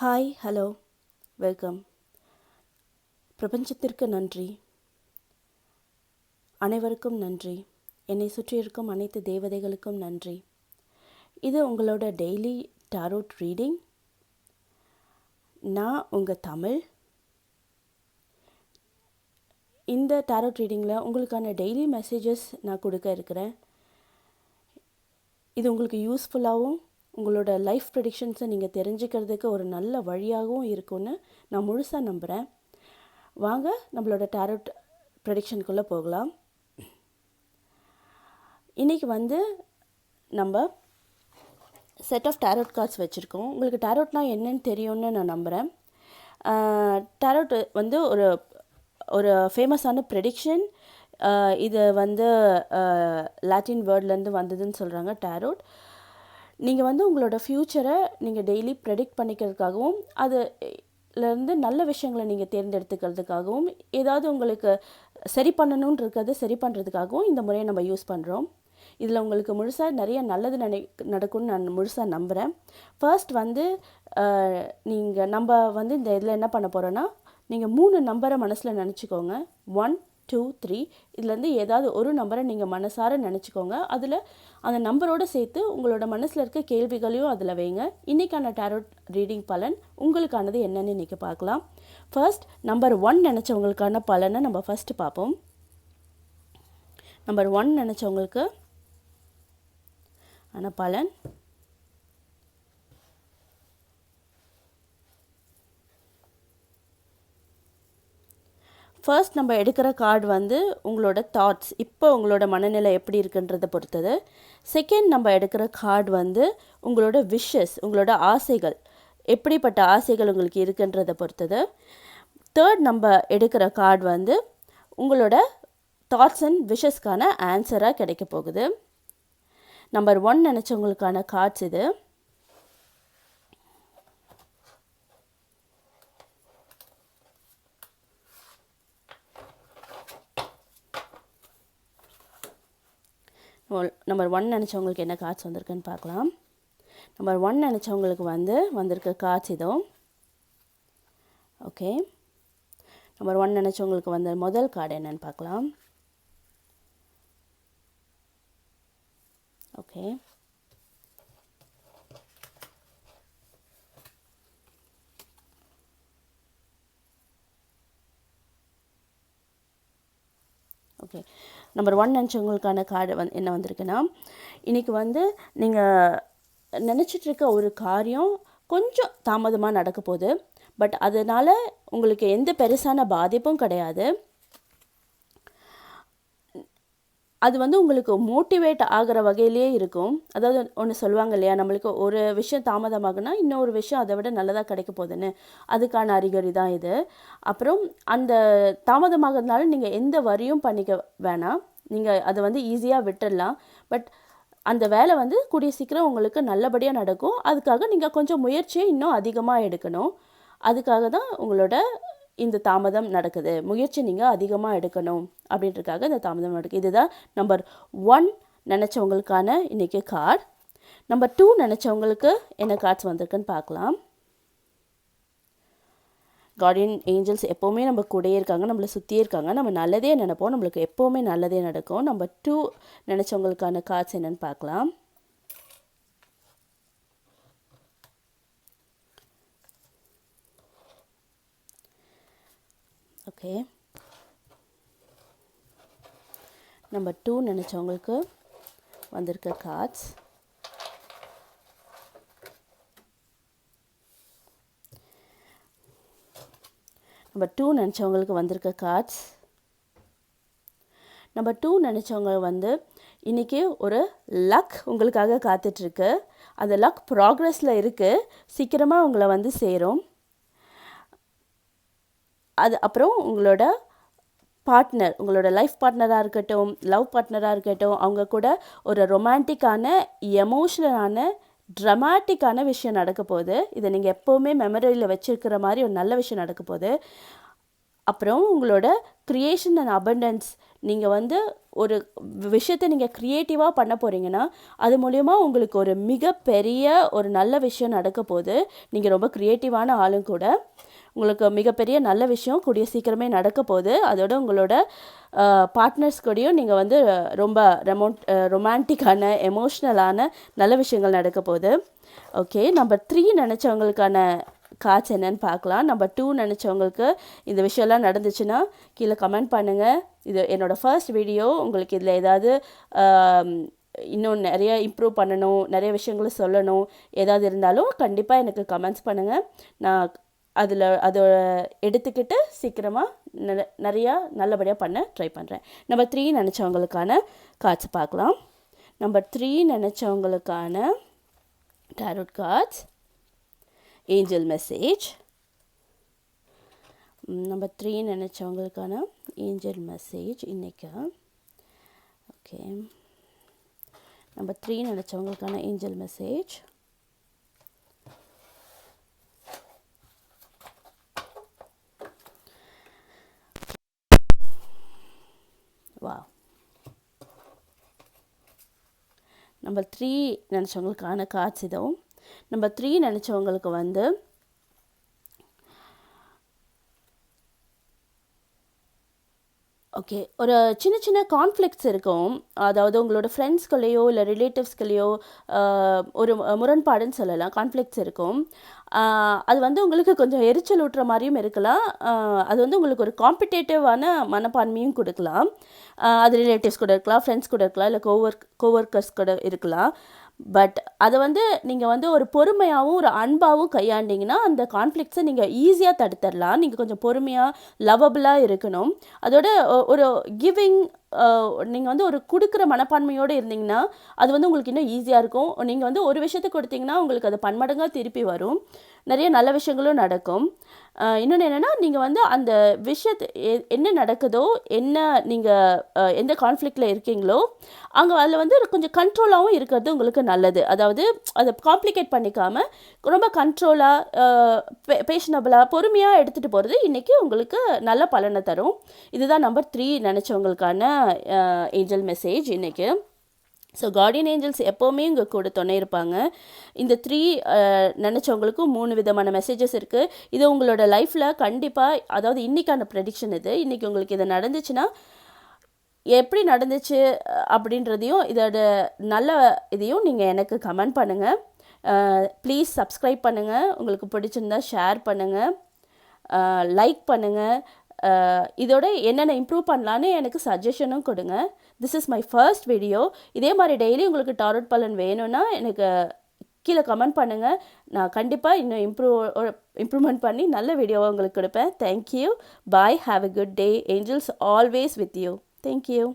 Hi hello welcome. பிரபஞ்சத்திற்கு நன்றி, அனைவருக்கும் நன்றி, என்னை சுற்றி இருக்கும் அனைத்து தேவதைகளுக்கும் நன்றி. இது உங்களோட டெய்லி டாரோட் ரீடிங். நான் உங்கள் தமிழ். இந்த டாரோட் ரீடிங்கில் உங்களுக்கான டெய்லி மெசேஜஸ் நான் கொடுக்க இருக்கிறேன். இது உங்களுக்கு யூஸ்ஃபுல்லாகவும் உங்களோட லைஃப் ப்ரெடிக்ஷன்ஸை நீங்கள் தெரிஞ்சுக்கிறதுக்கு ஒரு நல்ல வழியாகவும் இருக்கும்னு நான் முழுசாக நம்புகிறேன். வாங்க நம்மளோட டாரோட் ப்ரெடிக்ஷனுக்குள்ளே போகலாம். இன்றைக்கி நம்ம செட் ஆஃப் டாரோட் கார்ட்ஸ் வச்சுருக்கோம். உங்களுக்கு டாரோட்னால் என்னன்னு தெரியும்னு நான் நம்புகிறேன். டாரோட் ஒரு ஒரு ஃபேமஸான ப்ரெடிக்ஷன். இது லாட்டின் வேர்ட்லேருந்து வந்ததுன்னு சொல்கிறாங்க டாரோட். நீங்கள் உங்களோட ஃப்யூச்சரை நீங்கள் டெய்லி ப்ரெடிக்ட் பண்ணிக்கிறதுக்காகவும் அதுலேருந்து நல்ல விஷயங்களை நீங்கள் தேர்ந்தெடுத்துக்கிறதுக்காகவும் ஏதாவது உங்களுக்கு சரி பண்ணணுன்னு இருக்கிறத சரி பண்ணுறதுக்காகவும் இந்த முறையை நம்ம யூஸ் பண்ணுறோம். இதில் உங்களுக்கு முழுசாக நிறைய நல்லது நடக்கும்னு நான் முழுசாக நம்புகிறேன். ஃபர்ஸ்ட் நம்ம இந்த இதில் என்ன பண்ண போகிறோன்னா, நீங்கள் 3 நம்பரை மனசில் நினச்சிக்கோங்க. 1 2 3. இதுலேருந்து ஏதாவது ஒரு நம்பரை நீங்கள் மனசார நினச்சிக்கோங்க. அதில் அந்த நம்பரோடு சேர்த்து உங்களோட மனசில் இருக்க கேள்விகளையும் அதில் வைங்க. இன்றைக்கான டாரோட் ரீடிங் பலன் உங்களுக்கானது என்னன்னு இன்றைக்கி பார்க்கலாம். ஃபர்ஸ்ட் நம்பர் 1 நினச்சவங்களுக்கான பலனை நம்ம ஃபஸ்ட்டு பார்ப்போம். நம்பர் 1 நினச்சவங்களுக்கு ஆன பலன். ஃபர்ஸ்ட் நம்ம எடுக்கிற கார்டு உங்களோட தாட்ஸ், இப்போ உங்களோட மனநிலை எப்படி இருக்குன்றதை பொறுத்தது. செகண்ட் நம்ம எடுக்கிற கார்டு உங்களோட விஷஸ், உங்களோட ஆசைகள், எப்படிப்பட்ட ஆசைகள் உங்களுக்கு இருக்குன்றதை பொறுத்தது. தேர்ட் நம்ம எடுக்கிற கார்டு உங்களோட தாட்ஸ் அண்ட் விஷஸ்க்கான ஆன்சராக கிடைக்க போகுது. நம்பர் 1 நினச்சவங்களுக்கான கார்ட்ஸ் இது. நம்பர் 1 நினச்சவங்களுக்கு என்ன கார்ட்ஸ் வந்திருக்குன்னு பார்க்கலாம். நம்பர் 1 நினச்சவங்களுக்கு வந்திருக்க கார்ட்ஸ் இதோ. ஓகே, நம்பர் 1 நினச்சவங்களுக்கு முதல் கார்டு என்னன்னு பார்க்கலாம். ஓகே, ஓகே, நம்பர் 1 நினச்சவங்களுக்கான கார்டு என்ன வந்திருக்குன்னா, இன்றைக்கி நீங்கள் நினச்சிட்ருக்க ஒரு காரியம் கொஞ்சம் தாமதமாக நடக்க போகுது. பட் அதனால் உங்களுக்கு எந்த பெருசான பாதிப்பும் கிடையாது. அது உங்களுக்கு மோட்டிவேட் ஆகிற வகையிலே இருக்கும். அதாவது ஒன்று சொல்லுவாங்க இல்லையா, நம்மளுக்கு ஒரு விஷயம் தாமதமாகுனா இன்னொரு விஷயம் அதை விட நல்லதாக கிடைக்க போகுதுன்னு, அதுக்கான அறிகுறி தான் இது. அப்புறம் அந்த தாமதமாகிறதுனால நீங்கள் எந்த வரியும் பண்ணிக்க வேணாம். நீங்கள் அதை ஈஸியாக விட்டுடலாம். பட் அந்த வேலை கூடிய சீக்கிரம் உங்களுக்கு நல்லபடியாக நடக்கும். அதுக்காக நீங்கள் கொஞ்சம் முயற்சியை இன்னும் அதிகமாக எடுக்கணும். அதுக்காக தான் உங்களோட இந்த தாமதம் நடக்குது. முயற்சி நீங்கள் அதிகமாக எடுக்கணும் அப்படின்றதுக்காக இந்த தாமதம் நடக்குது. இதுதான் நம்பர் 1 நினச்சவங்களுக்கான இன்றைக்கி கார்டு. நம்பர் 2 நினச்சவங்களுக்கு என்ன கார்ட்ஸ் வந்திருக்குன்னு பார்க்கலாம். கார்டியன் ஏஞ்சல்ஸ் எப்போவுமே நம்ம கூடயே இருக்காங்க, நம்மளை சுற்றியே இருக்காங்க. நம்ம நல்லதே நினைப்போம், நம்மளுக்கு எப்போவுமே நல்லதே நடக்கும். நம்பர் 2 நினச்சவங்களுக்கான கார்ட்ஸ் என்னென்னு பார்க்கலாம். ஓகே, நம்பர் 2 நினச்சவங்களுக்கு வந்திருக்க கார்ட்ஸ். நம்பர் 2 நினச்சவங்களுக்கு வந்திருக்க கார்ட்ஸ். நம்பர் 2 நினச்சவங்க இன்றைக்கி ஒரு லக் உங்களுக்காக காத்துட்ருக்கு. அந்த லக் ப்ராக்ரஸில் இருக்குது, சீக்கிரமாக உங்களை சேரும். அது அப்புறம் உங்களோட பார்ட்னர், உங்களோட லைஃப் பார்ட்னராக இருக்கட்டும், லவ் பார்ட்னராக இருக்கட்டும், அவங்க கூட ஒரு ரொமான்டிக்கான, எமோஷ்னலான, ட்ரமாட்டிக்கான விஷயம் நடக்க போகுது. இதை நீங்கள் எப்போவுமே மெமரியில் வச்சுருக்கிற மாதிரி ஒரு நல்ல விஷயம் நடக்க போகுது. அப்புறம் உங்களோட க்ரியேஷன் அண்ட் அபண்டன்ஸ், நீங்கள் வந்து ஒரு விஷயத்தை நீங்கள் க்ரியேட்டிவாக பண்ண போகிறீங்கன்னா அது மூலயமா உங்களுக்கு ஒரு மிகப்பெரிய ஒரு நல்ல விஷயம் நடக்க போகுது. நீங்கள் ரொம்ப க்ரியேட்டிவான ஆளும் கூட. உங்களுக்கு மிகப்பெரிய நல்ல விஷயம் கூடிய சீக்கிரமே நடக்க போகுது. அதோட உங்களோட பார்ட்னர்ஸ் கூடயும் நீங்கள் வந்து ரொம்ப ரொமான்டிக்கான எமோஷ்னலான நல்ல விஷயங்கள் நடக்க போகுது. ஓகே, நம்பர் 3 நினச்சவங்களுக்கான காட்சி என்னன்னு பார்க்கலாம். நம்பர் 2 நினச்சவங்களுக்கு இந்த விஷயம்லாம் நடந்துச்சுன்னா கீழே கமெண்ட் பண்ணுங்கள். இது என்னோடய ஃபர்ஸ்ட் வீடியோ. உங்களுக்கு இதில் ஏதாவது இன்னும் நிறைய இம்ப்ரூவ் பண்ணணும், நிறைய விஷயங்களை சொல்லணும் ஏதாவது இருந்தாலும் கண்டிப்பாக எனக்கு கமெண்ட்ஸ் பண்ணுங்கள். நான் அதை எடுத்துக்கிட்டு சீக்கிரமாக நிறையா நல்லபடியாக பண்ண ட்ரை பண்ணுறேன். நம்பர் 3 நினச்சவங்களுக்கான காட்சி பார்க்கலாம். நம்பர் 3 நினச்சவங்களுக்கான tarot cards angel message. Number 3 நினச்சவங்களுக்கான ஏஞ்சல் மெசேஜ் இன்றைக்கி. ஓகே, நம்பர் 3 நினச்சவங்களுக்கான ஏஞ்சல் மெசேஜ். வா, நம்பர் 3 நினச்சவங்களுக்கான கார்ட்ஸ் இதுவும். நம்பர் 3 நினச்சவங்களுக்கு வந்து ஓகே, ஒரு சின்ன சின்ன கான்ஃப்ளிக்ட்ஸ் இருக்கும். அதாவது உங்களோட ஃப்ரெண்ட்ஸ்குள்ளேயோ இல்லை ரிலேட்டிவ்ஸ்குள்ளேயோ ஒரு முரண்பாடுன்னு சொல்லலாம், கான்ஃப்ளிக்ட்ஸ் இருக்கும். அது வந்து உங்களுக்கு கொஞ்சம் எரிச்சல் ஊட்டுற மாதிரியும் இருக்கலாம். அது வந்து உங்களுக்கு ஒரு காம்படிட்டிவான மனப்பான்மையும் கொடுக்கலாம். அது ரிலேட்டிவ்ஸ் கூட இருக்கலாம், ஃப்ரெண்ட்ஸ் கூட இருக்கலாம், இல்லை கோவர்க்கர்ஸ் கூட இருக்கலாம். பட் அதை வந்து நீங்கள் வந்து ஒரு பொறுமையாகவும் ஒரு அன்பாகவும் கையாண்டிங்கன்னா அந்த கான்ஃப்ளிக்ட்ஸை நீங்கள் ஈஸியாக தடுத்துடலாம். நீங்கள் கொஞ்சம் பொறுமையாக லவபிளாக இருக்கணும். அதோட ஒரு கிவிங், நீங்கள் வந்து ஒரு கொடுக்குற மனப்பான்மையோடு இருந்தீங்கன்னா அது வந்து உங்களுக்கு இன்னும் ஈஸியாக இருக்கும். நீங்கள் வந்து ஒரு விஷயத்தை கொடுத்தீங்கன்னா உங்களுக்கு அது பன்மடங்காக திருப்பி வரும். நிறைய நல்ல விஷயங்களும் நடக்கும். இன்னொன்று என்னென்னா, நீங்கள் வந்து அந்த விஷயத்தை என்ன நடக்குதோ, என்ன நீங்கள் எந்த கான்ஃப்ளிக்டில் இருக்கீங்களோ அங்கே அதில் வந்து கொஞ்சம் கண்ட்ரோலாகவும் இருக்கிறது உங்களுக்கு நல்லது. அதாவது அதை காம்ப்ளிகேட் பண்ணிக்காமல் ரொம்ப கண்ட்ரோலாக பேஷனபிளாக பொறுமையாக எடுத்துகிட்டு போகிறது இன்றைக்கி உங்களுக்கு நல்ல பலனை தரும். இதுதான் நம்பர் 3 நினச்சவங்களுக்கான ஏஞ்சல் மெசேஜ் இன்றைக்கி. ஸோ கார்டியன் ஏஞ்சல்ஸ் எப்போவுமே இங்கே கூட துணை இருப்பாங்க. இந்த 3 நினச்சவங்களுக்கும் 3 விதமான மெசேஜஸ் இருக்குது. இது உங்களோட லைஃப்பில் கண்டிப்பாக, அதாவது இன்றைக்கான ப்ரெடிக்ஷன் இது. இன்றைக்கி உங்களுக்கு இது நடந்துச்சுன்னா எப்படி நடந்துச்சு அப்படின்றதையும் இதோட நல்ல இதையும் நீங்கள் எனக்கு கமெண்ட் பண்ணுங்கள். ப்ளீஸ் சப்ஸ்கிரைப் பண்ணுங்கள். உங்களுக்கு பிடிச்சிருந்தா ஷேர் பண்ணுங்கள், லைக் பண்ணுங்கள். இதோட என்னென்ன இம்ப்ரூவ் பண்ணலான்னு எனக்கு சஜஷனும் கொடுங்க. This is my first video. இதே மாதிரி டெய்லி உங்களுக்கு டாரோட் பலன் வேணும்னா எனக்கு கீழே கமெண்ட் பண்ணுங்கள். நான் கண்டிப்பாக இன்னும் இம்ப்ரூவ்மெண்ட் பண்ணி நல்ல வீடியோவை உங்களுக்கு கொடுப்பேன். Thank you. Bye. Have a good day. Angels always with you. Thank you.